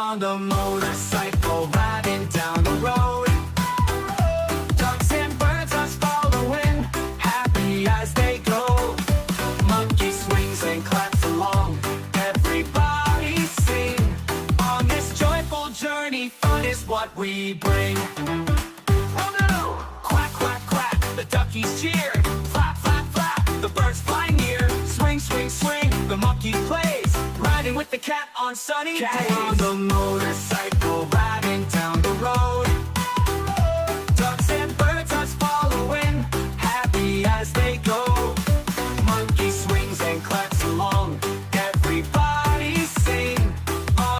on the motorcycle, riding down the road. Ducks and birds are following, happy as they go. Monkey swings and claps along, everybody sing. On this joyful journey, fun is what we bring. Oh no! Quack, quack, quack, the duckies cheer. Flap, flap, flap, the birds fly near. Swing, swing, swing, the monkey plays, riding with the cat on sunny days. On the motorcycle.